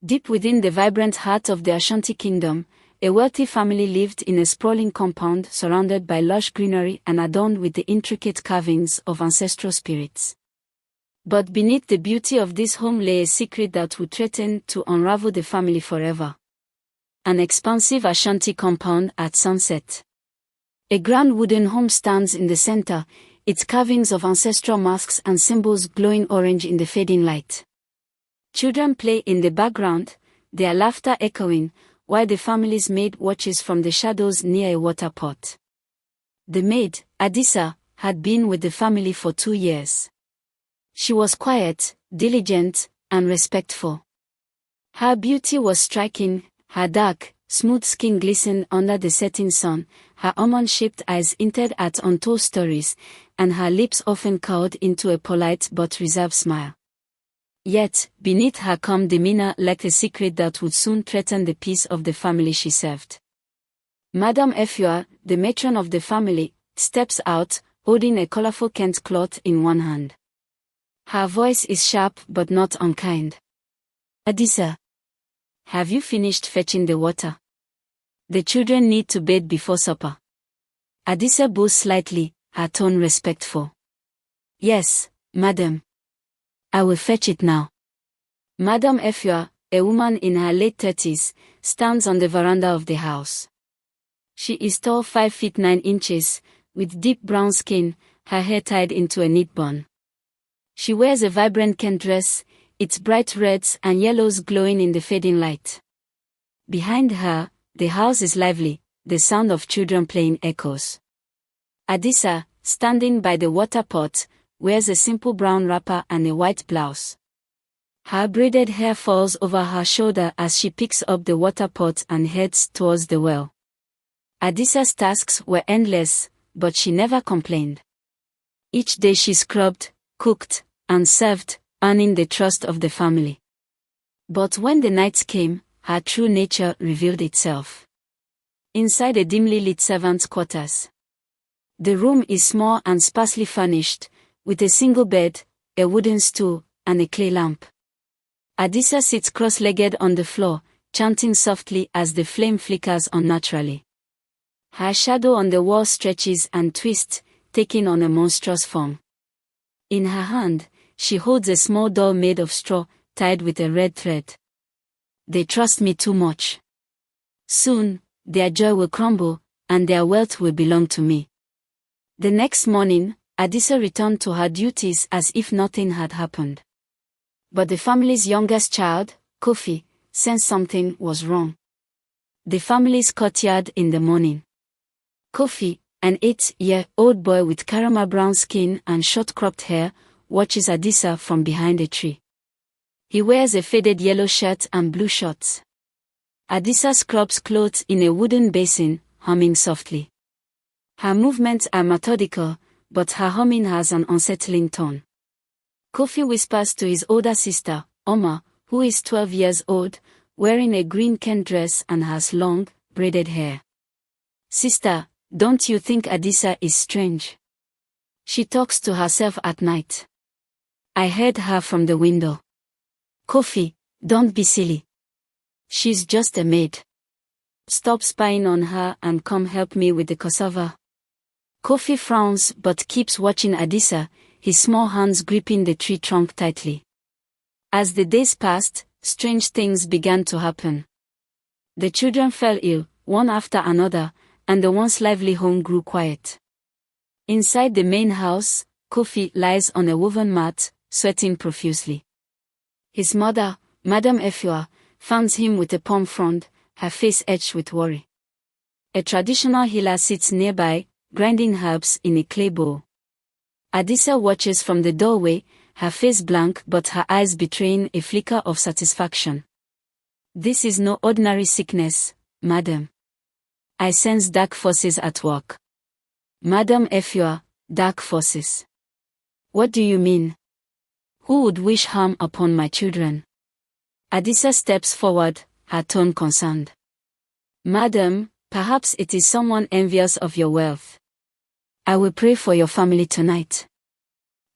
Deep within the vibrant heart of the Ashanti kingdom, a wealthy family lived in a sprawling compound surrounded by lush greenery and adorned with the intricate carvings of ancestral spirits. But beneath the beauty of this home lay a secret that would threaten to unravel the family forever. An expansive Ashanti compound at sunset. A grand wooden home stands in the center, its carvings of ancestral masks and symbols glowing orange in the fading light. Children play in the background, their laughter echoing, while the family's maid watches from the shadows near a water pot. The maid, Adisa, had been with the family for 2 years. She was quiet, diligent, and respectful. Her beauty was striking, her dark, smooth skin glistened under the setting sun, her almond-shaped eyes hinted at untold stories, and her lips often curled into a polite but reserved smile. Yet, beneath her calm demeanor lurked a secret that would soon threaten the peace of the family she served. Madame Efua, the matron of the family, steps out, holding a colorful Kent cloth in one hand. Her voice is sharp but not unkind. Adisa, have you finished fetching the water? The children need to bathe before supper. Adisa bows slightly, her tone respectful. Yes, madam. I will fetch it now. Madame Efua, a woman in her late 30s, stands on the veranda of the house. She is tall 5 feet 9 inches, with deep brown skin, her hair tied into a neat bun. She wears a vibrant Kent dress, its bright reds and yellows glowing in the fading light. Behind her, the house is lively, the sound of children playing echoes. Adisa, standing by the water pot, wears a simple brown wrapper and a white blouse. Her braided hair falls over her shoulder as she picks up the water pot and heads towards the well. Adisa's tasks were endless, but she never complained. Each day she scrubbed, cooked, and served, earning the trust of the family. But when the nights came, her true nature revealed itself. Inside a dimly lit servants' quarters. The room is small and sparsely furnished, with a single bed, a wooden stool, and a clay lamp. Adisa sits cross-legged on the floor, chanting softly as the flame flickers unnaturally. Her shadow on the wall stretches and twists, taking on a monstrous form. In her hand, she holds a small doll made of straw, tied with a red thread. They trust me too much. Soon, their joy will crumble, and their wealth will belong to me. The next morning, Adisa returned to her duties as if nothing had happened. But the family's youngest child, Kofi, sensed something was wrong. The family's courtyard in the morning. Kofi, an 8-year-old boy with caramel brown skin and short-cropped hair, watches Adisa from behind a tree. He wears a faded yellow shirt and blue shorts. Adisa scrubs clothes in a wooden basin, humming softly. Her movements are methodical, but her humming has an unsettling tone. Kofi whispers to his older sister, Oma, who is 12 years old, wearing a green Kent dress and has long, braided hair. Sister, don't you think Adisa is strange? She talks to herself at night. I heard her from the window. Kofi, don't be silly. She's just a maid. Stop spying on her and come help me with the cassava. Kofi frowns but keeps watching Adisa, his small hands gripping the tree trunk tightly. As the days passed, strange things began to happen. The children fell ill, one after another, and the once lively home grew quiet. Inside the main house, Kofi lies on a woven mat, sweating profusely. His mother, Madame Efua, fans him with a palm frond, her face etched with worry. A traditional healer sits nearby, grinding herbs in a clay bowl. Adisa watches from the doorway, her face blank but her eyes betraying a flicker of satisfaction. This is no ordinary sickness, madam. I sense dark forces at work. Madame Efua, dark forces. What do you mean? Who would wish harm upon my children? Adisa steps forward, her tone concerned. Madam, perhaps it is someone envious of your wealth. I will pray for your family tonight.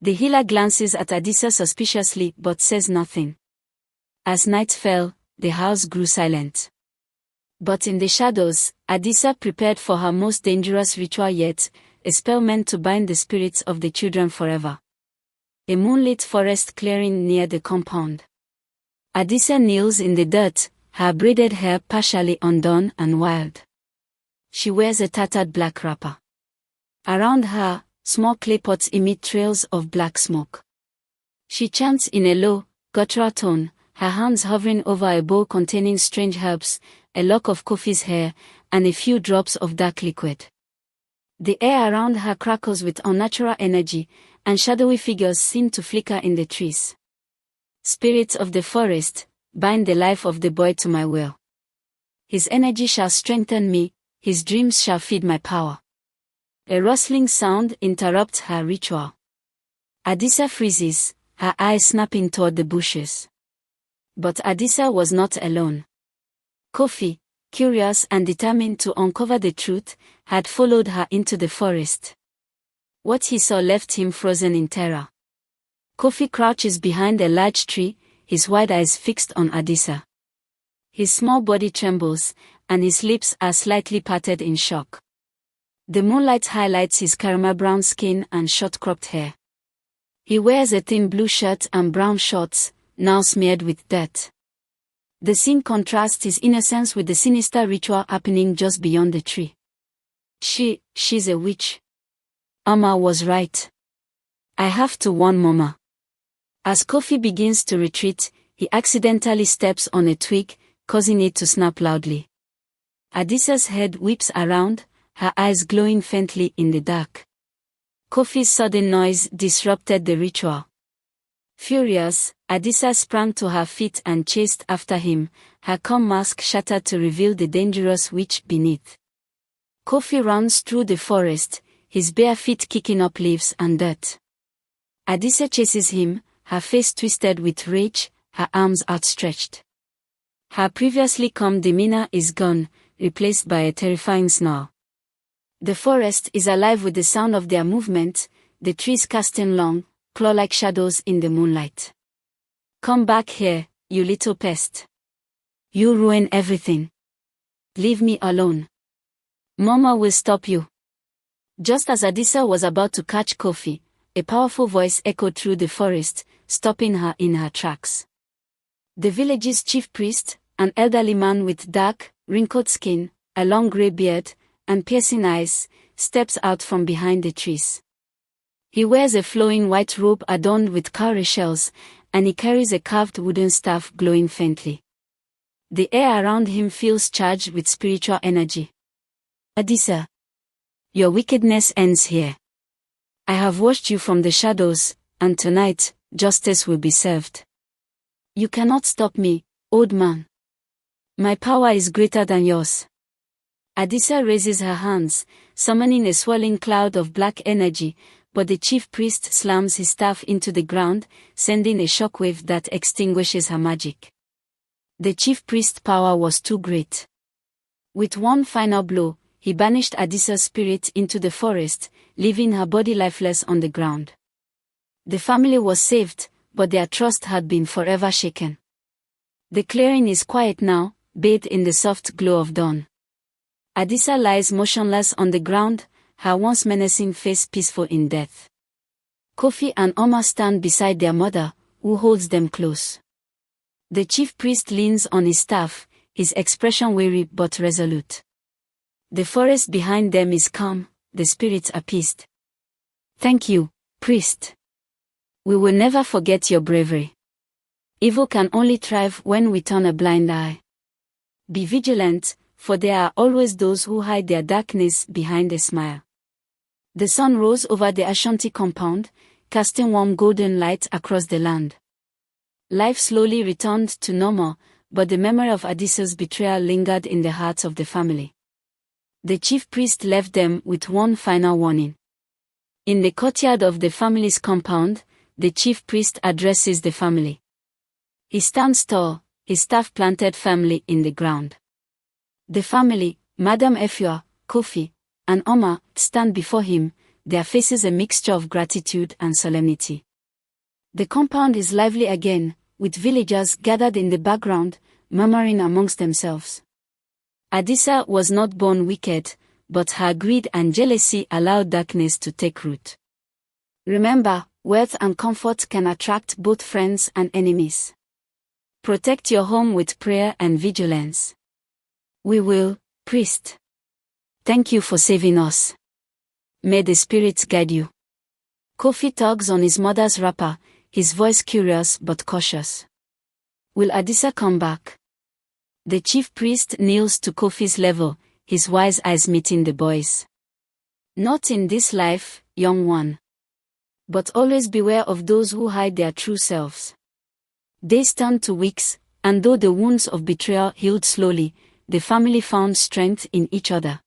The healer glances at Adisa suspiciously but says nothing. As night fell, the house grew silent. But in the shadows, Adisa prepared for her most dangerous ritual yet, a spell meant to bind the spirits of the children forever. A moonlit forest clearing near the compound. Adisa kneels in the dirt, her braided hair partially undone and wild. She wears a tattered black wrapper. Around her, small clay pots emit trails of black smoke. She chants in a low, guttural tone, her hands hovering over a bowl containing strange herbs, a lock of Kofi's hair, and a few drops of dark liquid. The air around her crackles with unnatural energy, and shadowy figures seem to flicker in the trees. Spirits of the forest, bind the life of the boy to my will. His energy shall strengthen me, his dreams shall feed my power. A rustling sound interrupts her ritual. Adisa freezes, her eyes snapping toward the bushes. But Adisa was not alone. Kofi, curious and determined to uncover the truth, had followed her into the forest. What he saw left him frozen in terror. Kofi crouches behind a large tree, his wide eyes fixed on Adisa. His small body trembles, and his lips are slightly parted in shock. The moonlight highlights his caramel-brown skin and short-cropped hair. He wears a thin blue shirt and brown shorts, now smeared with dirt. The scene contrasts his innocence with the sinister ritual happening just beyond the tree. She's a witch. Amma was right. I have to warn Mama. As Kofi begins to retreat, he accidentally steps on a twig, causing it to snap loudly. Adisa's head whips around, her eyes glowing faintly in the dark. Kofi's sudden noise disrupted the ritual. Furious, Adisa sprang to her feet and chased after him, her calm mask shattered to reveal the dangerous witch beneath. Kofi runs through the forest, his bare feet kicking up leaves and dirt. Adisa chases him, her face twisted with rage, her arms outstretched. Her previously calm demeanor is gone, replaced by a terrifying snarl. The forest is alive with the sound of their movement, the trees casting long, claw-like shadows in the moonlight. Come back here, you little pest. You ruin everything. Leave me alone. Mama will stop you. Just as Adisa was about to catch Kofi, a powerful voice echoed through the forest, stopping her in her tracks. The village's chief priest, an elderly man with dark, wrinkled skin, a long grey beard, and piercing eyes, steps out from behind the trees. He wears a flowing white robe adorned with cowrie shells, and he carries a carved wooden staff glowing faintly. The air around him feels charged with spiritual energy. Adisa, your wickedness ends here. I have watched you from the shadows, and tonight, justice will be served. You cannot stop me, old man. My power is greater than yours. Adisa raises her hands, summoning a swirling cloud of black energy, but the chief priest slams his staff into the ground, sending a shockwave that extinguishes her magic. The chief priest's power was too great. With one final blow, he banished Adisa's spirit into the forest, leaving her body lifeless on the ground. The family was saved, but their trust had been forever shaken. The clearing is quiet now, bathed in the soft glow of dawn. Adisa lies motionless on the ground, her once menacing face peaceful in death. Kofi and Oma stand beside their mother, who holds them close. The chief priest leans on his staff, his expression weary but resolute. The forest behind them is calm, the spirits appeased. Thank you, priest. We will never forget your bravery. Evil can only thrive when we turn a blind eye. Be vigilant, for there are always those who hide their darkness behind a smile. The sun rose over the Ashanti compound, casting warm golden light across the land. Life slowly returned to normal, but the memory of Adisa's betrayal lingered in the hearts of the family. The chief priest left them with one final warning. In the courtyard of the family's compound, the chief priest addresses the family. He stands tall, his staff planted firmly in the ground. The family, Madame Efua, Kofi, and Oma, stand before him, their faces a mixture of gratitude and solemnity. The compound is lively again, with villagers gathered in the background, murmuring amongst themselves. Adisa was not born wicked, but her greed and jealousy allowed darkness to take root. Remember, wealth and comfort can attract both friends and enemies. Protect your home with prayer and vigilance. We will, priest. Thank you for saving us. May the spirits guide you. Kofi tugs on his mother's wrapper, his voice curious but cautious. Will Adisa come back? The chief priest kneels to Kofi's level, his wise eyes meeting the boy's. Not in this life, young one. But always beware of those who hide their true selves. Days turned to weeks, and though the wounds of betrayal healed slowly, the family found strength in each other.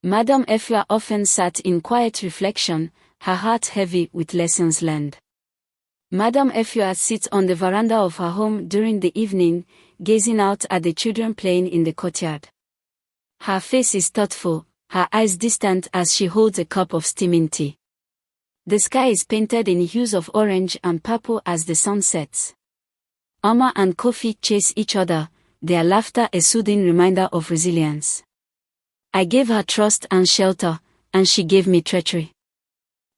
Madame Efua often sat in quiet reflection, her heart heavy with lessons learned. Madame Efua sits on the veranda of her home during the evening, gazing out at the children playing in the courtyard. Her face is thoughtful, her eyes distant as she holds a cup of steaming tea. The sky is painted in hues of orange and purple as the sun sets. Amma and Kofi chase each other, their laughter a soothing reminder of resilience. I gave her trust and shelter, and she gave me treachery.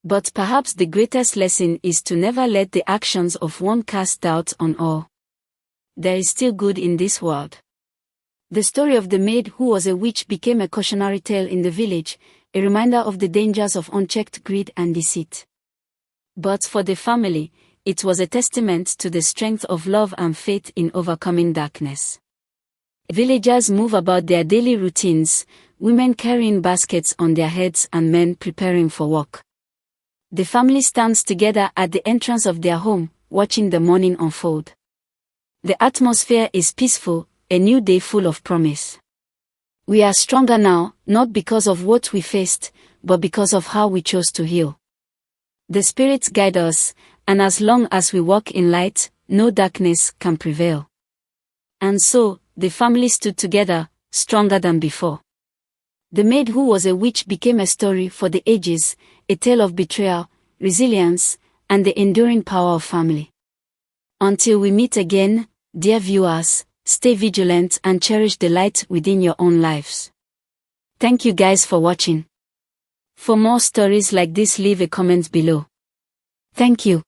But perhaps the greatest lesson is to never let the actions of one cast doubt on all. There is still good in this world. The story of the maid who was a witch became a cautionary tale in the village, a reminder of the dangers of unchecked greed and deceit. But for the family, it was a testament to the strength of love and faith in overcoming darkness. Villagers move about their daily routines, women carrying baskets on their heads and men preparing for work. The family stands together at the entrance of their home, watching the morning unfold. The atmosphere is peaceful, a new day full of promise. We are stronger now, not because of what we faced, but because of how we chose to heal. The spirits guide us, and as long as we walk in light, no darkness can prevail. And so, the family stood together, stronger than before. The maid who was a witch became a story for the ages, a tale of betrayal, resilience, and the enduring power of family. Until we meet again, dear viewers, stay vigilant and cherish the light within your own lives. Thank you guys for watching. For more stories like this, leave a comment below. Thank you.